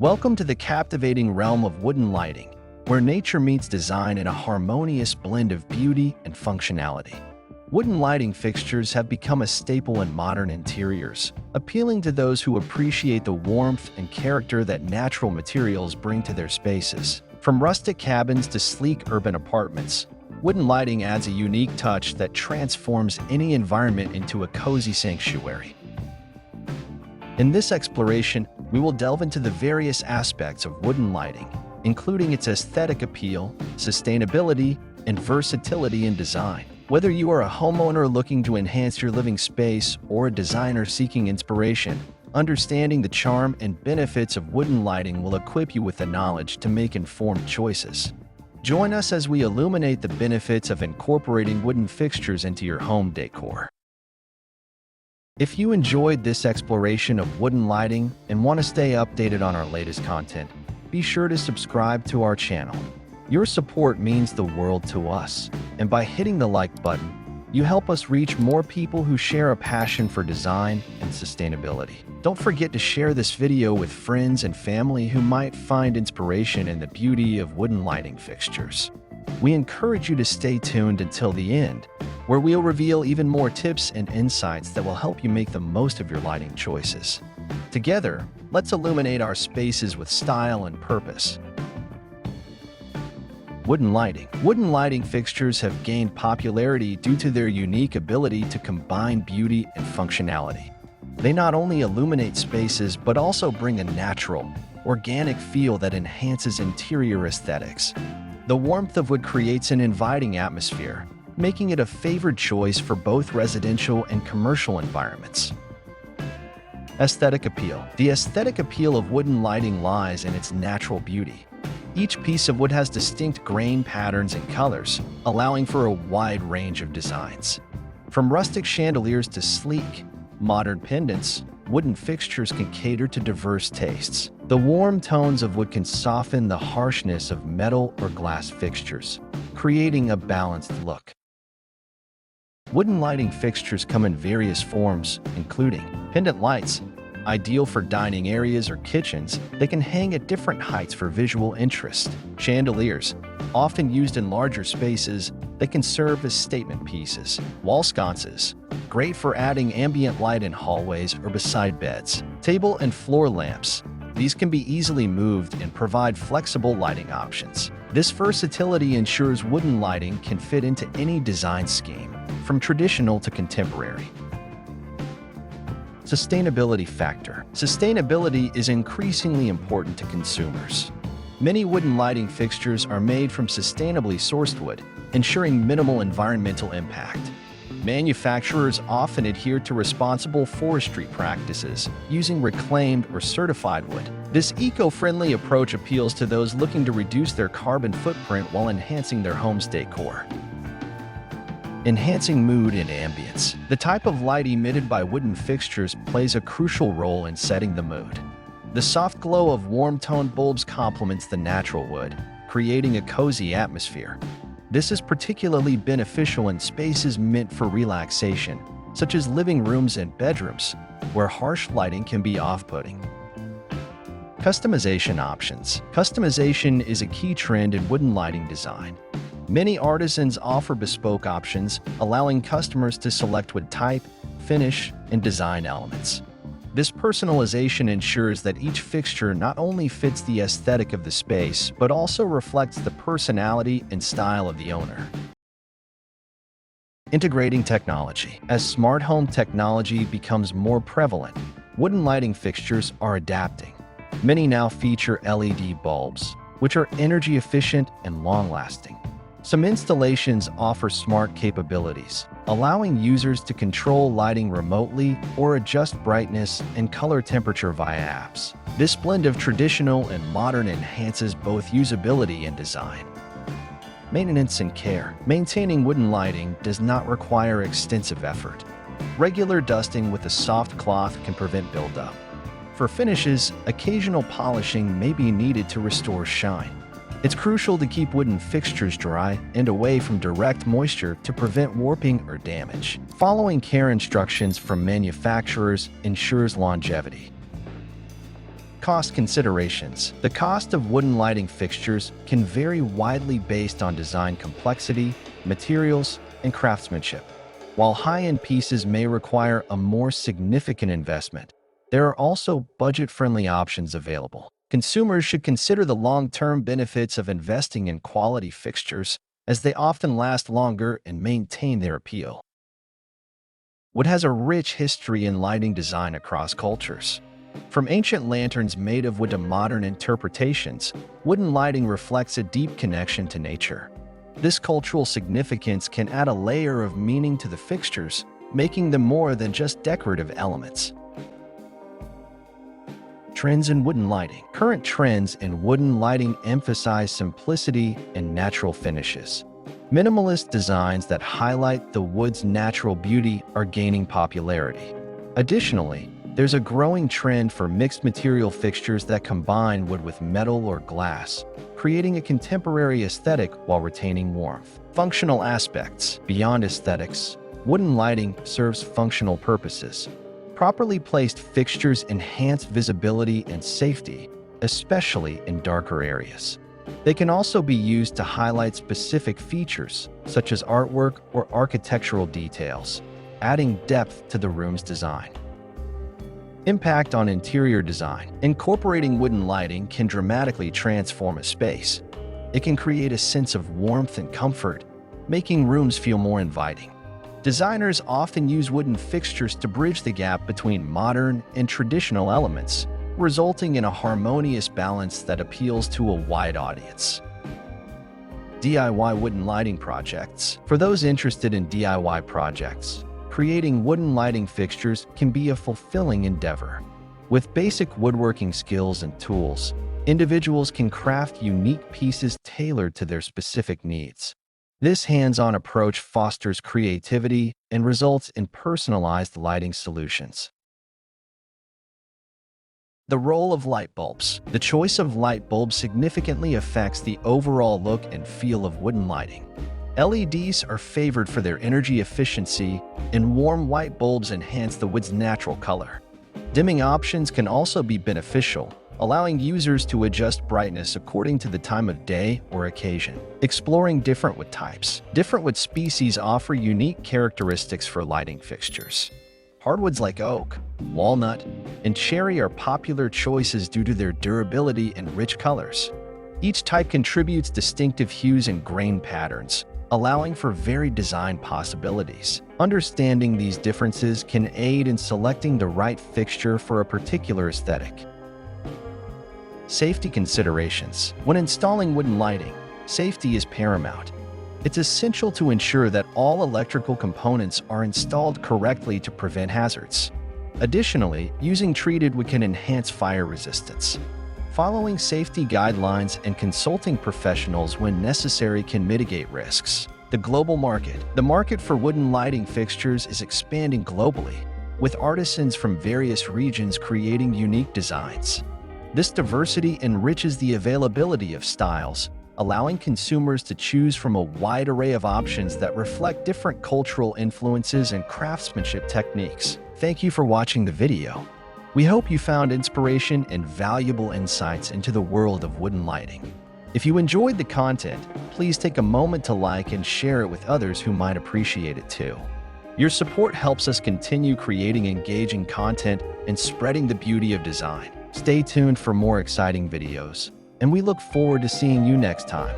Welcome to the captivating realm of wooden lighting, where nature meets design in a harmonious blend of beauty and functionality. Wooden lighting fixtures have become a staple in modern interiors, appealing to those who appreciate the warmth and character that natural materials bring to their spaces. From rustic cabins to sleek urban apartments, wooden lighting adds a unique touch that transforms any environment into a cozy sanctuary. In this exploration, we will delve into the various aspects of wooden lighting, including its aesthetic appeal, sustainability, and versatility in design. Whether you are a homeowner looking to enhance your living space or a designer seeking inspiration, understanding the charm and benefits of wooden lighting will equip you with the knowledge to make informed choices. Join us as we illuminate the benefits of incorporating wooden fixtures into your home decor. If you enjoyed this exploration of wooden lighting and want to stay updated on our latest content, be sure to subscribe to our channel. Your support means the world to us, and by hitting the like button, you help us reach more people who share a passion for design and sustainability. Don't forget to share this video with friends and family who might find inspiration in the beauty of wooden lighting fixtures. We encourage you to stay tuned until the end, where we'll reveal even more tips and insights that will help you make the most of your lighting choices. Together, let's illuminate our spaces with style and purpose. Wooden lighting. Wooden lighting fixtures have gained popularity due to their unique ability to combine beauty and functionality. They not only illuminate spaces but also bring a natural, organic feel that enhances interior aesthetics. The warmth of wood creates an inviting atmosphere, making it a favored choice for both residential and commercial environments. Aesthetic appeal. The aesthetic appeal of wooden lighting lies in its natural beauty. Each piece of wood has distinct grain patterns and colors, allowing for a wide range of designs. From rustic chandeliers to sleek, modern pendants, wooden fixtures can cater to diverse tastes. The warm tones of wood can soften the harshness of metal or glass fixtures, creating a balanced look. Wooden lighting fixtures come in various forms, including pendant lights, ideal for dining areas or kitchens. They can hang at different heights for visual interest. Chandeliers, often used in larger spaces, they can serve as statement pieces. Wall sconces, great for adding ambient light in hallways or beside beds. Table and floor lamps, these can be easily moved and provide flexible lighting options. This versatility ensures wooden lighting can fit into any design scheme, from traditional to contemporary. Sustainability factor. Sustainability is increasingly important to consumers. Many wooden lighting fixtures are made from sustainably sourced wood, ensuring minimal environmental impact. Manufacturers often adhere to responsible forestry practices, using reclaimed or certified wood. This eco-friendly approach appeals to those looking to reduce their carbon footprint while enhancing their home's decor. Enhancing mood and ambience. The type of light emitted by wooden fixtures plays a crucial role in setting the mood. The soft glow of warm-toned bulbs complements the natural wood, creating a cozy atmosphere. This is particularly beneficial in spaces meant for relaxation, such as living rooms and bedrooms, where harsh lighting can be off-putting. Customization options. Customization is a key trend in wooden lighting design. Many artisans offer bespoke options, allowing customers to select wood type, finish, and design elements. This personalization ensures that each fixture not only fits the aesthetic of the space, but also reflects the personality and style of the owner. Integrating technology. As smart home technology becomes more prevalent, wooden lighting fixtures are adapting. Many now feature LED bulbs, which are energy efficient and long-lasting. Some installations offer smart capabilities, allowing users to control lighting remotely or adjust brightness and color temperature via apps. This blend of traditional and modern enhances both usability and design. Maintenance and care. Maintaining wooden lighting does not require extensive effort. Regular dusting with a soft cloth can prevent buildup. For finishes, occasional polishing may be needed to restore shine. It's crucial to keep wooden fixtures dry and away from direct moisture to prevent warping or damage. Following care instructions from manufacturers ensures longevity. Cost considerations. The cost of wooden lighting fixtures can vary widely based on design complexity, materials, and craftsmanship. While high-end pieces may require a more significant investment, there are also budget-friendly options available. Consumers should consider the long-term benefits of investing in quality fixtures, as they often last longer and maintain their appeal. Wood has a rich history in lighting design across cultures. From ancient lanterns made of wood to modern interpretations, wooden lighting reflects a deep connection to nature. This cultural significance can add a layer of meaning to the fixtures, making them more than just decorative elements. Trends in wooden lighting. Current trends in wooden lighting emphasize simplicity and natural finishes. Minimalist designs that highlight the wood's natural beauty are gaining popularity. Additionally, there's a growing trend for mixed material fixtures that combine wood with metal or glass, creating a contemporary aesthetic while retaining warmth. Functional aspects. Beyond aesthetics, wooden lighting serves functional purposes. Properly placed fixtures enhance visibility and safety, especially in darker areas. They can also be used to highlight specific features, such as artwork or architectural details, adding depth to the room's design. Impact on interior design. Incorporating wooden lighting can dramatically transform a space. It can create a sense of warmth and comfort, making rooms feel more inviting. Designers often use wooden fixtures to bridge the gap between modern and traditional elements, resulting in a harmonious balance that appeals to a wide audience. DIY wooden lighting projects. For those interested in DIY projects, creating wooden lighting fixtures can be a fulfilling endeavor. With basic woodworking skills and tools, individuals can craft unique pieces tailored to their specific needs. This hands-on approach fosters creativity and results in personalized lighting solutions. The role of light bulbs. The choice of light bulbs significantly affects the overall look and feel of wooden lighting. LEDs are favored for their energy efficiency, and warm white bulbs enhance the wood's natural color. Dimming options can also be beneficial, allowing users to adjust brightness according to the time of day or occasion. Exploring different wood types. Different wood species offer unique characteristics for lighting fixtures. Hardwoods like oak, walnut, and cherry are popular choices due to their durability and rich colors. Each type contributes distinctive hues and grain patterns, allowing for varied design possibilities. Understanding these differences can aid in selecting the right fixture for a particular aesthetic. Safety considerations. When installing wooden lighting, safety is paramount. It's essential to ensure that all electrical components are installed correctly to prevent hazards. Additionally, using treated wood can enhance fire resistance. Following safety guidelines and consulting professionals when necessary can mitigate risks. The global market. The market for wooden lighting fixtures is expanding globally, with artisans from various regions creating unique designs. This diversity enriches the availability of styles, allowing consumers to choose from a wide array of options that reflect different cultural influences and craftsmanship techniques. Thank you for watching the video. We hope you found inspiration and valuable insights into the world of wooden lighting. If you enjoyed the content, please take a moment to like and share it with others who might appreciate it too. Your support helps us continue creating engaging content and spreading the beauty of design. Stay tuned for more exciting videos, and we look forward to seeing you next time.